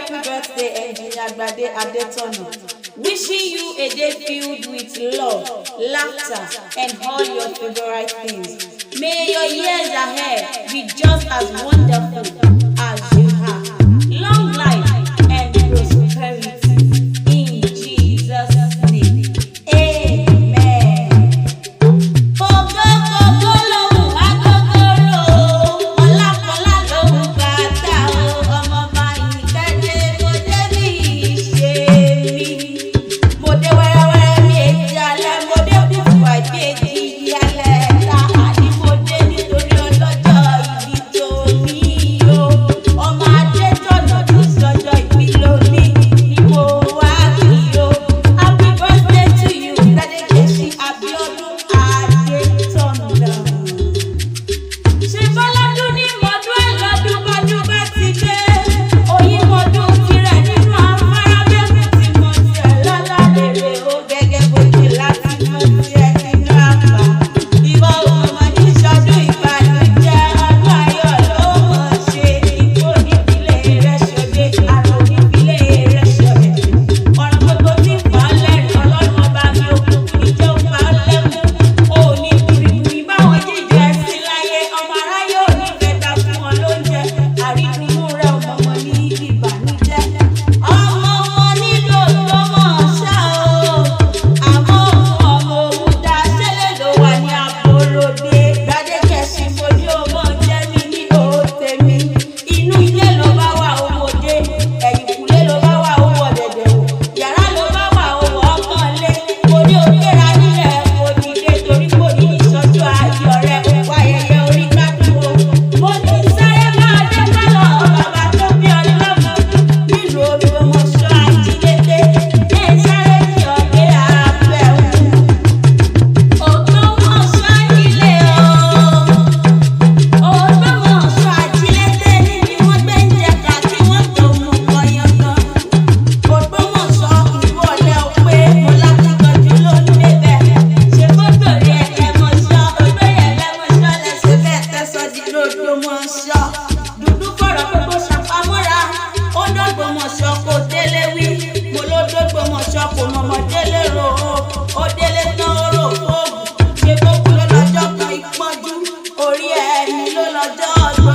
happy birthday, Engineer Gbade Adetono. Wishing you a day filled with love, laughter, and all your favorite things. May your years ahead be just as wonderful as you have. Long life and prosperity in Jesus' name. Amen. Kogo kogo lohun agogoro, ọlá kọlá lohun bàtà o, ọmọ máa yí kẹ́dẹ́ mo dé bí ìṣe mi. Mo dé wẹ́rẹ́wẹ́rẹ́ bí èjì alẹ́, mo dé kùtù àìpé èjì ìyálẹ̀ ta àní mo dé nítorí ọlọ́jọ́ ìbí tó ní o. Ọmọ Adétọ̀nà tó sọjọ́ ìbí lónìí ni mo wá kí o. Happy birthday to you, Gbádégẹṣin Abíọ́dún Adétọ̀nà. Ṣé bọ́lọ́dún ní mọ́dún ẹ̀ lọ́dún bọ́dún bá ti dé? Oyin mọ́dún tirẹ̀ nínú afárá mẹ́kùn tí mo tiẹ̀ lọ́lá lèrè o gẹ́gẹ́ bó ṣe láti mọ tiẹ̀ nínú àpá. Ìwọ ọmọ ní ṣọdún ìbànújẹ́, ọdún ayọ̀ ló mọ̀ ṣe. Ikú onídìílé rẹ̀ ṣòde, àrùn onídìílé rẹ̀ ṣọ̀rẹ̀. Ọ̀rọ̀ gbogbo tí ń pa ọ́ lẹ́rìn, Ọlọ́run ọba mi òkùnkùn ìjẹ́ ó pa ọ́ lẹ́kùn. O ò ní kùrìkùrì báwọn jíjẹ sí láyé, ọmọ aráyé ò ní fẹ́ta fún ọ lóúnjẹ. Àrídùnnú rẹ̀ ọmọ wọn ní ìbànújẹ́. Ọmọ wọn nílò Ògbómọ̀ṣọ́ o. Àmọ́ ọmọ òun dá ṣẹlẹ̀ ló wà ní àbòròdé. Gbádégẹṣin mojú ọmọ jẹ́ mi ní òòtẹ́ mi. Inú ilé ló bá wà owó dé, ẹ̀yìnkùlé ló bá wà owó ọ̀dẹ̀dẹ̀ wò. Yàrá ló bá wà owó ọkàn lé. Mo ní òkèèrà nílẹ̀ kò dìde torí kò ní ìṣojú ayọ̀ rẹ̀ òkú ayẹyẹ orí gbádùn o. Mo ní sáré máa dé kálọ̀ bàbá tó bí ọlọ́mọ nílùú Ògbómọ̀ṣọ́ ajílété. Ní sáré kí ọ̀gbẹ́ àbẹ̀wò. Ògbómọ̀ṣọ́ nílé o. Ògbómọ̀ṣọ́ ajílété níbi wọ́n gbé ń jẹ̀ka kí wọ́n tó mú ọyàn kan. Ògbómọ̀ṣọ́ ìlú ọ̀lẹ́ ò pé mo lákìkanjú ló ń débẹ̀. Ṣé fótò rí ẹlẹ́mọ̀ṣọ́, olóyè ẹlẹ́mọ̀ṣọ́ lẹ́sẹ̀ bẹ́ẹ̀ tẹ́sọ̀ di l'Ògbómọ̀ṣọ́. Dúdú fọ̀rọ̀ gbogbo ṣàpamọ́ra, ó d'Ògbómọ̀ṣọ́ kò délé wí. Mo ló d'Ògbómọ̀ṣọ́ kò mọ̀mọ́ délé ro o. Ó délé tán ó rò fóògùn. Ṣé gbogbo ló lọ́jọ́ kan ìpọ́njú? Orí ẹni ló lọ́jọ́ ọdún.